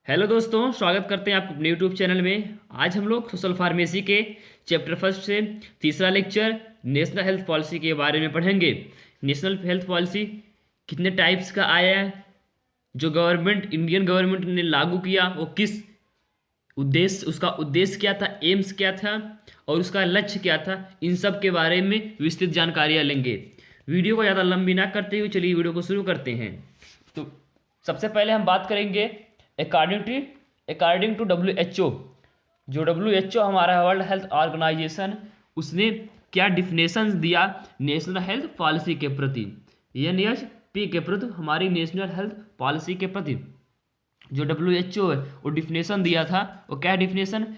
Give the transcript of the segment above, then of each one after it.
Hello दोस्तों, स्वागत करते हैं आपको अपने यूट्यूब चैनल में। आज हम लोग सोशल फार्मेसी के चैप्टर फर्स्ट से तीसरा लेक्चर नेशनल हेल्थ पॉलिसी के बारे में पढ़ेंगे। नेशनल हेल्थ पॉलिसी कितने टाइप्स का आया है, जो गवर्नमेंट इंडियन गवर्नमेंट ने लागू किया वो किस उद्देश्य, उसका उद्देश्य क्या था, एम्स क्या था और उसका लक्ष्य क्या था, इन सब के बारे में विस्तृत जानकारियाँ लेंगे। वीडियो को ज़्यादा लंबी ना करते हुए चलिए वीडियो को शुरू करते हैं। तो सबसे पहले हम बात करेंगे अकॉर्डिंग टू WHO। जो WHO हमारा वर्ल्ड हेल्थ ऑर्गेनाइजेशन, उसने क्या डिफिनेशंस दिया नेशनल हेल्थ पॉलिसी के प्रति, NHP के प्रति, हमारी नेशनल हेल्थ पॉलिसी के प्रति जो WHO है वो डिफिनेशन दिया था। वो क्या definition?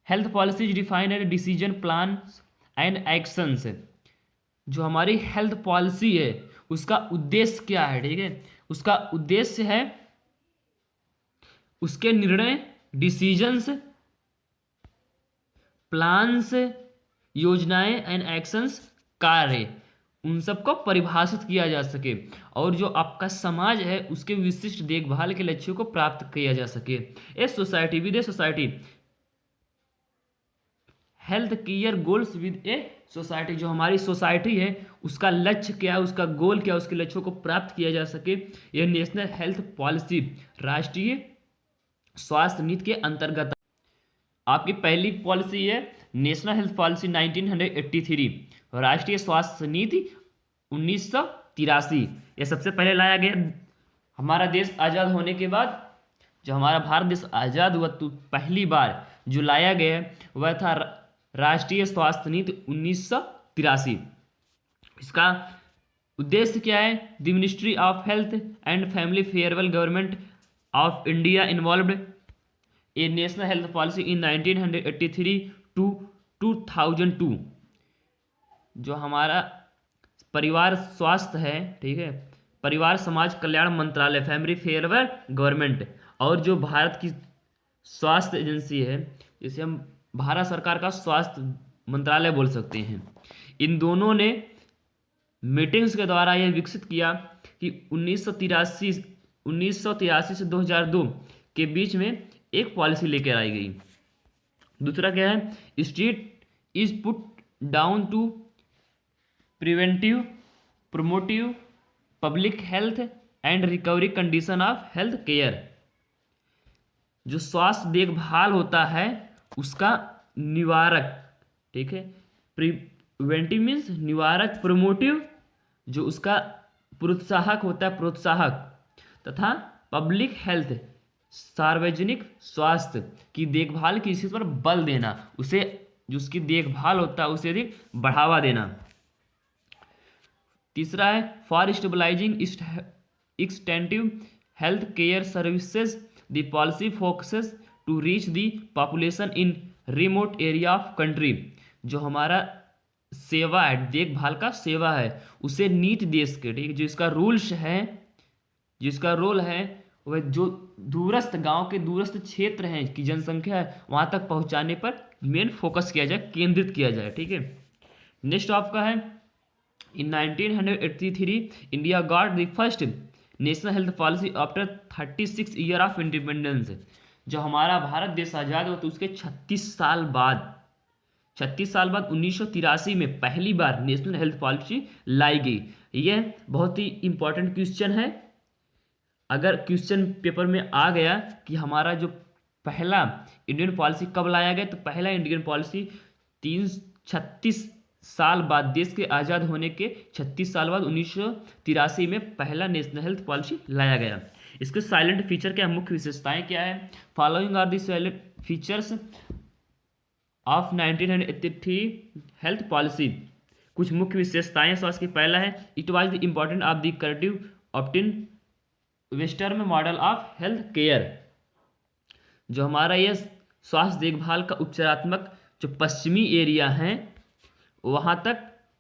Health policy define as decision plan and actions. जो हमारी हेल्थ पॉलिसी है उसका उद्देश्य क्या है, ठीक है, उसका उद्देश्य है उसके निर्णय, डिसीजंस, प्लान्स, योजनाएं एंड एक्शंस, कार्य, उन सबको परिभाषित किया जा सके और जो आपका समाज है उसके विशिष्ट देखभाल के लक्ष्यों को प्राप्त किया जा सके। A society with a society, health care goals with a society. जो हमारी सोसाइटी है उसका लक्ष्य क्या है, उसका गोल क्या है, उसके लक्ष्यों को प्राप्त किया जा सके, यह नेशनल हेल्थ पॉलिसी राष्ट्रीय स्वास्थ्य नीति के अंतर्गत। आपकी पहली पॉलिसी है नेशनल हेल्थ पॉलिसी 1983, राष्ट्रीय स्वास्थ्य नीति 1983। यह सबसे पहले लाया गया हमारा देश आज़ाद होने के बाद। जो हमारा भारत देश आज़ाद हुआ तो पहली बार जो लाया गया वह था राष्ट्रीय स्वास्थ्य नीति 1983। इसका उद्देश्य क्या है? The ministry of health and family farewell government of India involved a national health policy in 1983 to 2002। जो हमारा परिवार स्वास्थ्य है, ठीक है, परिवार समाज कल्याण मंत्रालय, फैमिली फेयरवेल गवर्नमेंट, और जो भारत की स्वास्थ्य एजेंसी है जिसे हम भारत सरकार का स्वास्थ्य मंत्रालय बोल सकते हैं, इन दोनों ने मीटिंग्स के द्वारा यह विकसित किया कि 1983 से 2002 के बीच में एक पॉलिसी लेकर आई गई। दूसरा क्या है? State is put down to preventive, promotive, public health and recovery condition of health care. जो स्वास्थ्य देखभाल होता है उसका निवारक, ठीक है, प्रिवेंटिव मीन्स निवारक, प्रोमोटिव जो उसका प्रोत्साहक होता है, प्रोत्साहक, तथा पब्लिक हेल्थ सार्वजनिक स्वास्थ्य की देखभाल की स्थिति पर बल देना, उसे जो उसकी देखभाल होता है उसे अधिक बढ़ावा देना। तीसरा है for stabilising extensive health care services the policy focuses to reach the population in remote area of country. जो हमारा सेवा है, देखभाल का सेवा है, उसे नीति देश के, ठीक, जो इसका रूल्स है, जिसका रोल है वह जो दूरस्थ गांव के दूरस्थ क्षेत्र हैं की जनसंख्या है वहां तक पहुंचाने पर मेन फोकस किया जाए, केंद्रित किया जाए, ठीक है। नेक्स्ट आपका है इन 1983 India got the first national health policy after 36 year of independence. जो हमारा भारत देश आज़ाद हुआ तो उसके 36 साल बाद 1983 में पहली बार नेशनल हेल्थ पॉलिसी लाई गई। यह बहुत ही इंपॉर्टेंट क्वेश्चन है। अगर क्वेश्चन पेपर में आ गया कि हमारा जो पहला इंडियन पॉलिसी कब लाया गया, तो पहला इंडियन पॉलिसी 36 साल बाद, देश के आज़ाद होने के 36 साल बाद 1983 में पहला नेशनल हेल्थ पॉलिसी लाया गया। इसके साइलेंट फीचर क्या, मुख्य विशेषताएं क्या है? Following are the silent features of 1983 health policy. कुछ मुख्य विशेषताएं स्वास्थ्य की। पहला है it was the important of the corrective option western model of health care. जो हमारा यह स्वास्थ्य देखभाल का उपचारात्मक जो पश्चिमी एरिया है वहां तक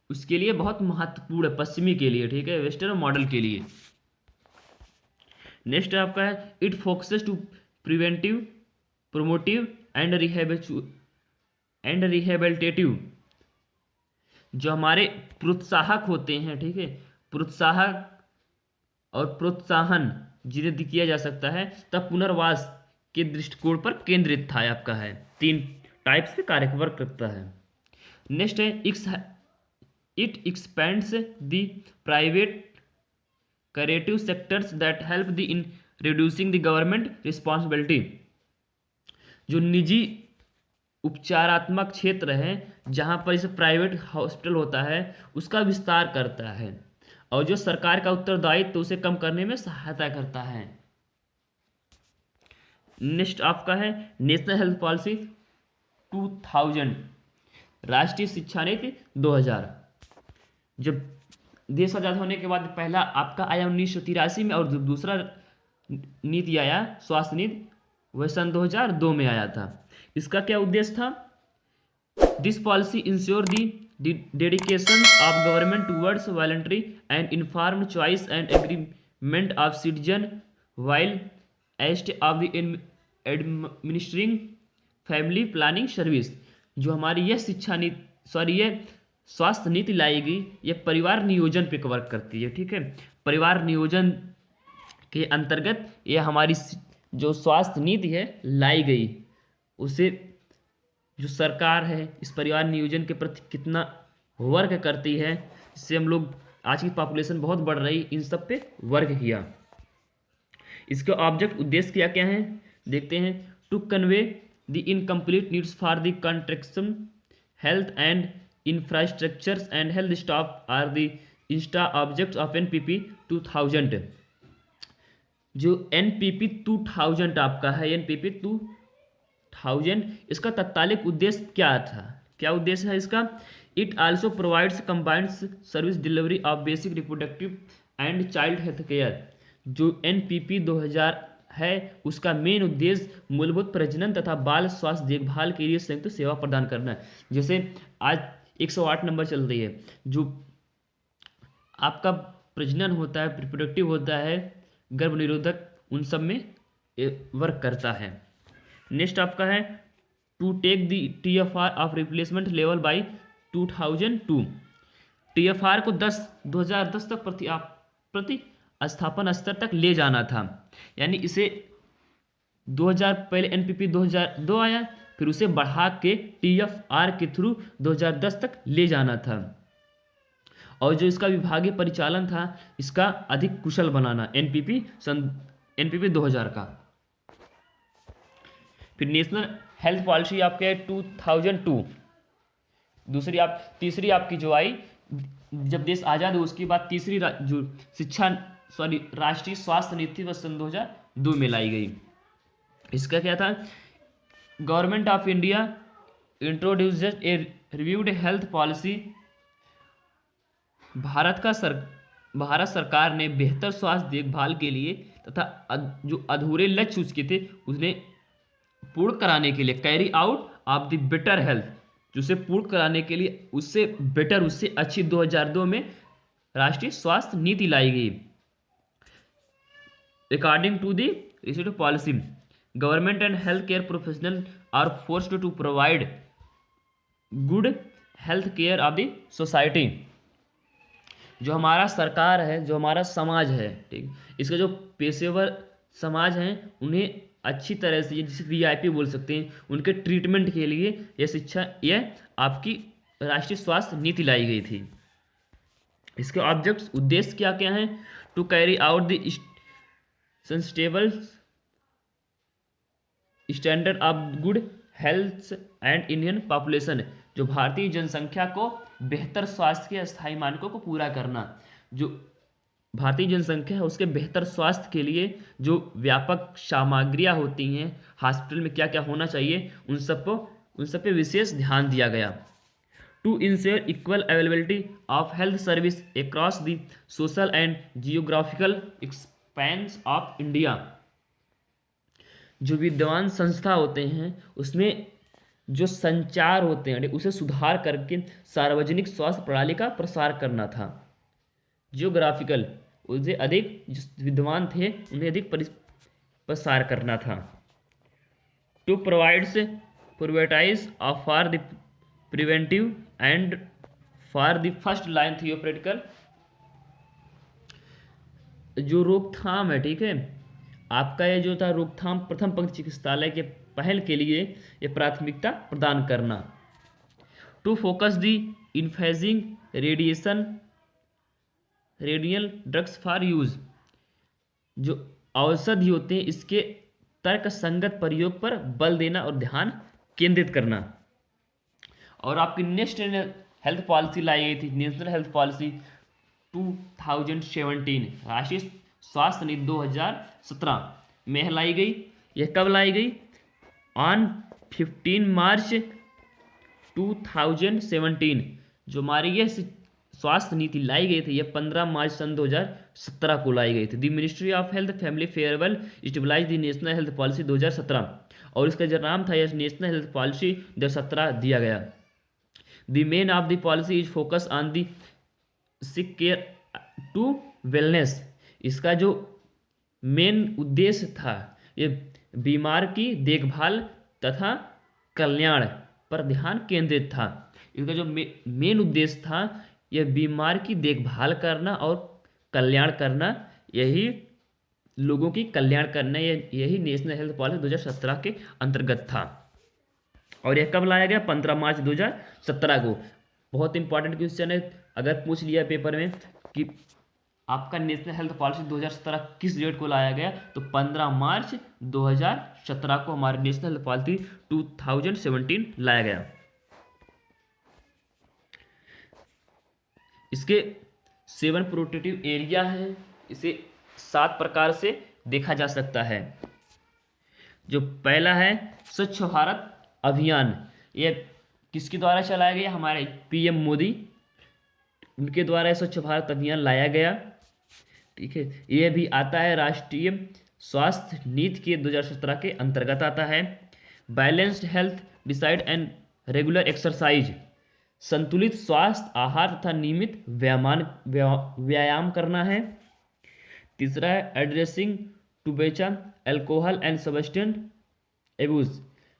उसके लिए बहुत महत्वपूर्ण है, पश्चिमी के लिए, ठीक है, वेस्टर्न मॉडल के लिए। नेक्स्ट आपका है it focuses to preventive, promotive and rehabilitative. जो हमारे प्रोत्साहक होते हैं, ठीक है, प्रोत्साहक और प्रोत्साहन जिन्हें किया जा सकता है, तब पुनर्वास के दृष्टिकोण पर केंद्रित था आपका है। 3 टाइप से कार्य वर्क करता है। नेक्स्ट है it expends the private creative sectors that help the in reducing the government responsibility. जो निजी उपचारात्मक क्षेत्र है जहाँ पर इसे प्राइवेट हॉस्पिटल होता है उसका विस्तार करता है और जो सरकार का उत्तरदायित्व तो उसे कम करने में सहायता करता है। नेक्स्ट आपका है नेशनल हेल्थ पॉलिसी 2000, राष्ट्रीय शिक्षा नीति 2000। जब देश आजाद होने के बाद पहला आपका आया 1983 में और दूसरा नीति आया स्वास्थ्य नीति वह सन 2002 में आया था। इसका क्या उद्देश्य था? This policy ensure the dedication of government towards voluntary and informed choice and agreement of citizen while एस्ट of the administering family planning service. जो हमारी यह शिक्षा नीति यह स्वास्थ्य नीति लाई गई, यह परिवार नियोजन पे वर्क करती है। ठीक है, परिवार नियोजन के अंतर्गत यह हमारी जो स्वास्थ्य नीति है लाई गई, उसे जो सरकार है इस परिवार नियोजन के प्रति कितना वर्क करती है, इससे हम लोग आज की पॉपुलेशन बहुत बढ़ रही, इन सब पे वर्क किया। इसके ऑब्जेक्ट उद्देश्य क्या क्या है देखते हैं। To convey the incomplete needs for the construction health and infrastructures and health staff are the insta objects of NPP 2000। जो NPP 2000 आपका है, NPP 2000, इसका तत्कालिक उद्देश्य क्या था? क्या उद्देश्य है इसका? It also provides combined service delivery of basic reproductive and child health care. जो NPP 2000 है उसका मेन उद्देश्य मूलभूत प्रजनन तथा बाल स्वास्थ्य देखभाल के लिए संयुक्त सेवा प्रदान करना है। जैसे आज 108 नंबर चल रही है, जो आपका प्रजनन होता है, रिप्रोडक्टिव होता है, गर्भ निरोधक, उन सब में वर्क करता है। नेक्स्ट आपका है to take the TFR of replacement level by 2002। TFR को 2010 तक प्रति स्थापन स्तर तक ले जाना था, यानी इसे 2000 पहले NPP 2002 आया, फिर उसे बढ़ा के TFR के थ्रू 2010 तक ले जाना था। और जो इसका विभागीय परिचालन था इसका अधिक कुशल बनाना NPP 2000 का। फिर नेशनल हेल्थ पॉलिसी आपके है 2002। तीसरी आपकी जो आई जब देश आज़ाद हुआ उसके बाद तीसरी जो राष्ट्रीय स्वास्थ्य नीति वह सन 2002 में लाई गई। इसका क्या था? Government of India introduced A reviewed health policy. Bharat सरकार ने बेहतर स्वास्थ्य देखभाल के लिए तथा जो अधूरे लक्ष्य उसके थे उन्हें पूर्ण कराने के लिए carry out of the better health, जिसे पूर्ण कराने के लिए उससे बेटर, उससे अच्छी 2002 में राष्ट्रीय स्वास्थ्य नीति लाई गई। According to the recent policy government and health care professional are forced to provide good health care of the society. जो हमारा सरकार है, जो हमारा समाज है, ठीक, इसका जो पेशेवर समाज हैं उन्हें अच्छी तरह से, जिसे VIP बोल सकते हैं, उनके ट्रीटमेंट के लिए यह आपकी राष्ट्रीय स्वास्थ्य नीति लाई गई थी। इसके ऑब्जेक्ट्स उद्देश्य क्या क्या हैं? To carry out the sustainable standard of good health and Indian population. जो भारतीय जनसंख्या को बेहतर स्वास्थ्य के अस्थायी मानकों को पूरा करना। जो भारतीय जनसंख्या है उसके बेहतर स्वास्थ्य के लिए जो व्यापक सामग्रियाँ होती हैं हॉस्पिटल में क्या क्या होना चाहिए, उन सब पे विशेष ध्यान दिया गया। To ensure equal availability of health service across the social and geographical expense of India. जो विद्वान संस्था होते हैं उसमें जो संचार होते हैं उसे सुधार करके सार्वजनिक स्वास्थ्य प्रणाली का प्रसार करना था। जियोग्राफिकल, उसे अधिक जो विद्वान थे उन्हें अधिक प्रसार करना था। To provides for the preventive and for the first line therapeutical. जो रोकथाम है, ठीक है, आपका ये जो था रोकथाम प्रथम पंक्ति चिकित्सालय के पहल के लिए ये प्राथमिकता प्रदान करना। To focus the infusing radial drugs for use, जो औषधि होते हैं इसके तर्क संगत प्रयोग पर बल देना और ध्यान केंद्रित करना। और आपकी नेक्स्ट हेल्थ पॉलिसी लाई गई थी, नेशनल हेल्थ पॉलिसी 2017, राष्ट्रीय स्वास्थ्य नीति 2017 में लाई गई। यह कब लाई गई? ऑन 15 मार्च 2017 जो हमारी यह स्वास्थ्य नीति लाई गई थी, यह 15 मार्च सन 2017 को लाई गई थी। The ministry of health family farewell stabilise the national health policy 2017, और इसका जो नाम था यह नेशनल हेल्थ पॉलिसी 2017 दिया गया। The main of the policy is focus on the sick care to wellness, इसका जो मेन उद्देश्य था ये बीमार की देखभाल तथा कल्याण पर ध्यान केंद्रित था। इसका जो मेन उद्देश्य था यह बीमार की देखभाल करना और कल्याण करना, यही लोगों की कल्याण करना, यही नेशनल हेल्थ पॉलिसी 2017 के अंतर्गत था। और यह कब लाया गया? 15 मार्च 2017 को। बहुत इंपॉर्टेंट क्वेश्चन है, अगर पूछ लिया पेपर में कि आपका नेशनल हेल्थ पॉलिसी 2017 किस डेट को लाया गया, तो 15 मार्च 2017 को हमारे नेशनल हेल्थ पॉलिसी 2017 लाया गया। इसके 7 प्रोटेक्टिव एरिया हैं, इसे 7 प्रकार से देखा जा सकता है। जो पहला है स्वच्छ भारत अभियान, ये किसके द्वारा चलाया गया? हमारे पीएम मोदी, उनके द्वारा स्वच्छ भारत अभियान लाया गया। ठीक है, यह भी आता है राष्ट्रीय स्वास्थ्य नीति के 2017 के अंतर्गत आता है। Balanced health decide and regular exercise, संतुलित स्वास्थ्य आहार तथा नियमित व्यायाम करना है। तीसरा है addressing tobacco alcohol and substance abuse,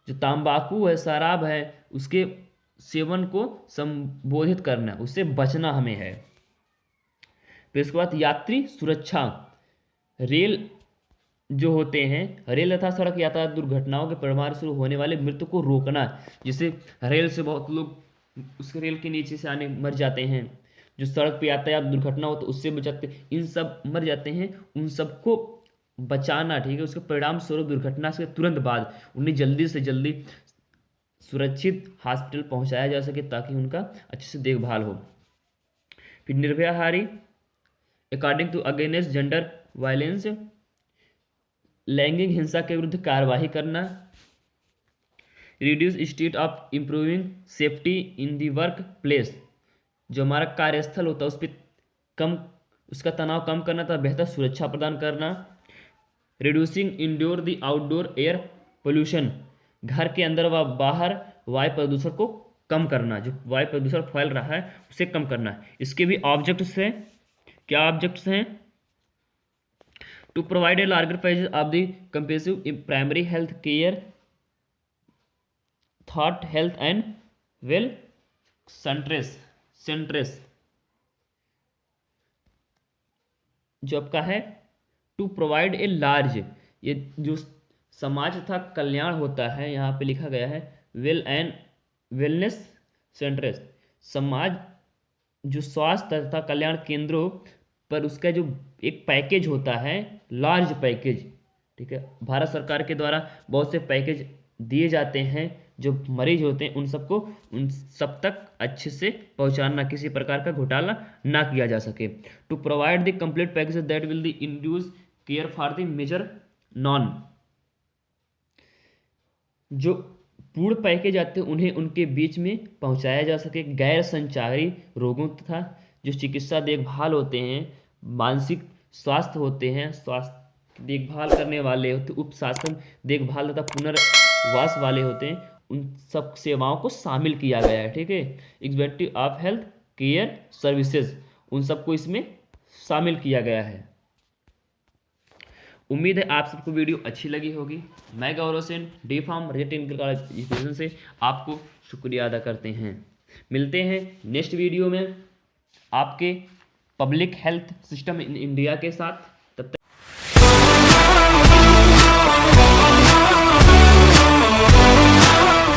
जो तंबाकू है, शराब है, उसके सेवन को संबोधित करना, उससे बचना हमें है। फिर इसके बाद यात्री सुरक्षा, रेल जो होते हैं, रेल तथा सड़क यातायात दुर्घटनाओं के परिणाम से होने वाले मृत्यु को रोकना, जिससे रेल से बहुत लोग उस रेल के नीचे से आने मर जाते हैं, जो सड़क पे यातायात दुर्घटना हो तो उससे बचाते, इन सब मर जाते हैं, उन सबको बचाना। ठीक है, उसके परिणाम स्वरूप दुर्घटना से तुरंत बाद उन्हें जल्दी से जल्दी सुरक्षित हॉस्पिटल पहुंचाया जा सके ताकि उनका अच्छे से देखभाल हो। फिर निर्भया हारी according to against gender violence, लैंगिक हिंसा के विरुद्ध कार्रवाई करना। Reduce state of improving safety in the work place, जो हमारा कार्यस्थल होता है उस पर उसका तनाव कम करना था, बेहतर सुरक्षा प्रदान करना। रिड्यूसिंग इंडोर दी आउटडोर एयर पोल्यूशन, घर के अंदर व बाहर वायु प्रदूषण को कम करना, जो वायु प्रदूषण फैल रहा है उसे कम करना। इसके भी ऑब्जेक्ट्स हैं, क्या ऑब्जेक्ट्स हैं? To provide a larger package of the comprehensive primary health care thought health and well centres, जो आपका है टू प्रोवाइड ए लार्ज, ये जो समाज तथा कल्याण होता है, यहाँ पे लिखा गया है वेल एंड वेलनेस सेंट्रेस, समाज जो स्वास्थ्य तथा कल्याण केंद्रों पर उसका जो एक पैकेज होता है, लार्ज पैकेज। ठीक है, भारत सरकार के द्वारा बहुत से पैकेज दिए जाते हैं, जो मरीज होते हैं उन सब तक अच्छे से पहुंचाना, किसी प्रकार का घोटाला ना किया जा सके। To provide the complete package that will the induce care for the major non, जो पूर्ण पैकेज आते हैं उन्हें उनके बीच में पहुंचाया जा सके। गैर संचारी रोगों तथा जो चिकित्सा देखभाल होते हैं, मानसिक स्वास्थ्य होते हैं, स्वास्थ्य देखभाल करने वाले होते, उपशासन देखभाल तथा पुनर्वास वाले होते हैं, उन सब सेवाओं को शामिल किया गया है। ठीक है, executive of health care services, उन सबको इसमें शामिल किया गया है। उम्मीद है आप सबको वीडियो अच्छी लगी होगी। मैं Gaurav Sen, D pharm technical college education से आपको शुक्रिया अदा करते हैं। मिलते हैं नेक्स्ट वीडियो में आपके public health system in India के साथ।